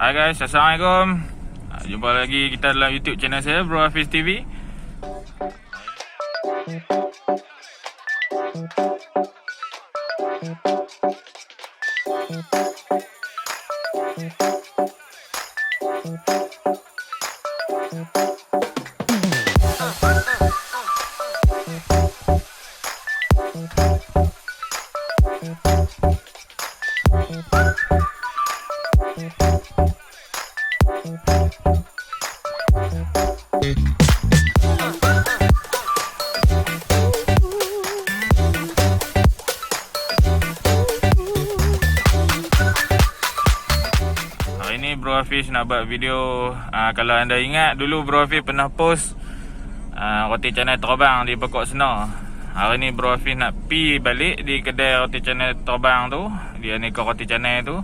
Hai guys, Assalamualaikum. Jumpa lagi kita dalam YouTube channel saya, Bro Hafiz TV. Hari ni Bro Hafiz nak buat video. Kalau anda ingat dulu Bro Hafiz pernah post Roti Canai terbang di Pokok Sena. Hari ni Bro Hafiz nak pi balik di kedai Roti Canai terbang tu, di Aneka Roti Canai tu.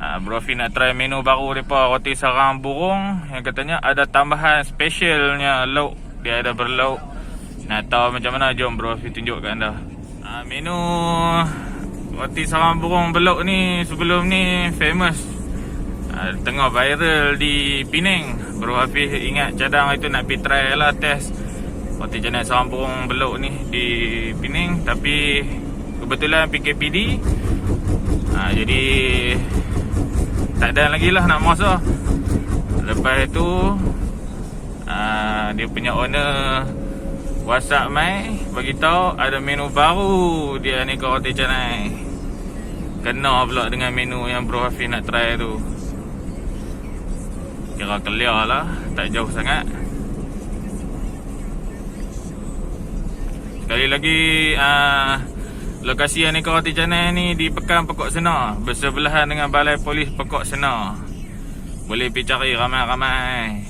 Bro Hafiz nak try menu baru depa, roti Sarang Burung, yang katanya ada tambahan specialnya lauk. Dia ada berlauk. Nak tahu macam mana, jom Bro Hafiz tunjuk kat anda. Menu roti Sarang Burung berlauk ni sebelum ni famous, tengah viral di Penang. Bro Hafiz ingat cadang itu nak pergi try lah, test Roti Canai Sarang Burung berlauk ni di Penang. Tapi kebetulan PKPD, jadi tak ada lagi lah nak masa. Lepas tu dia punya owner WhatsApp mai beritahu ada menu baru di Aneka Roti Canai. Kena pula dengan menu yang Bro Hafiz nak try tu. Kira clear lah, tak jauh sangat. Sekali lagi, lokasi Aneka Roti Canai ni di Pekan Pokok Sena, bersebelahan dengan Balai Polis Pokok Sena. Boleh pergi cari ramai-ramai.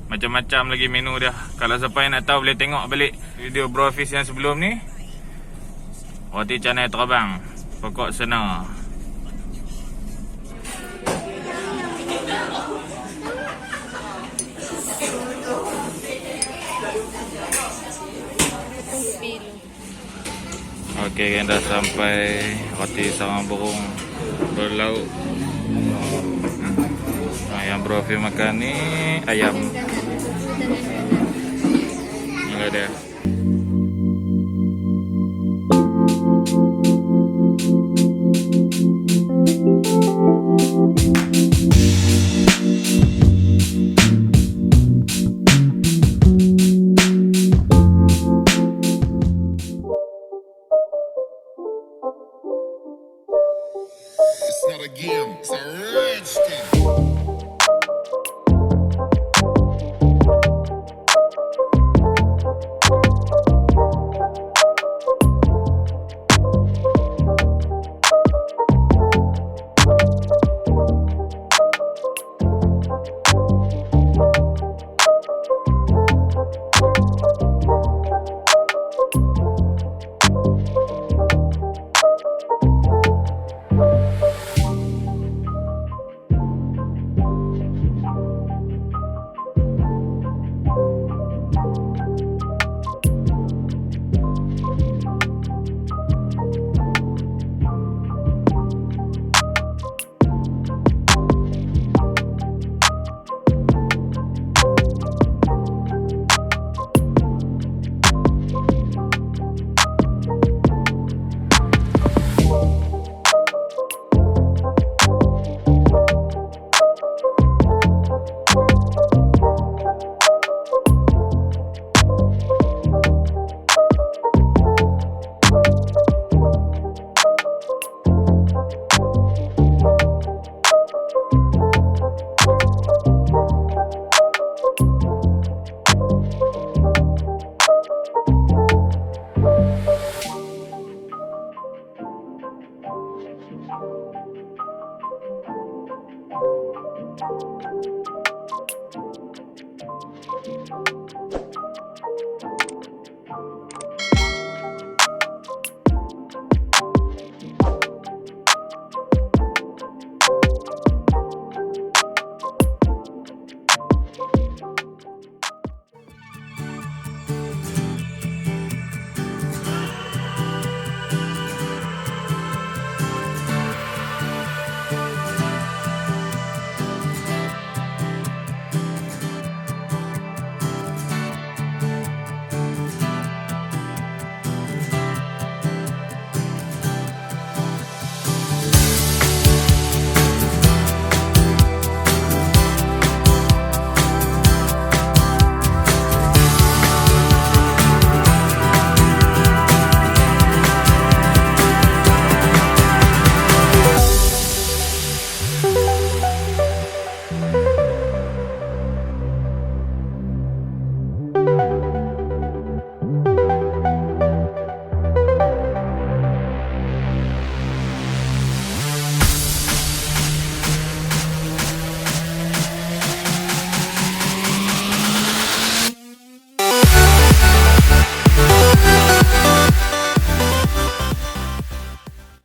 Macam-macam lagi menu dia. Kalau siapa yang nak tahu boleh tengok balik video Bro Hafiz yang sebelum ni. Roti Canai terbang Pokok Sena. Okey, kan dah sampai roti Sarang Burung berlauk. Yang Bro Hafiz makan ni ayam. Ini dia. It's not a game, it's a rich thing.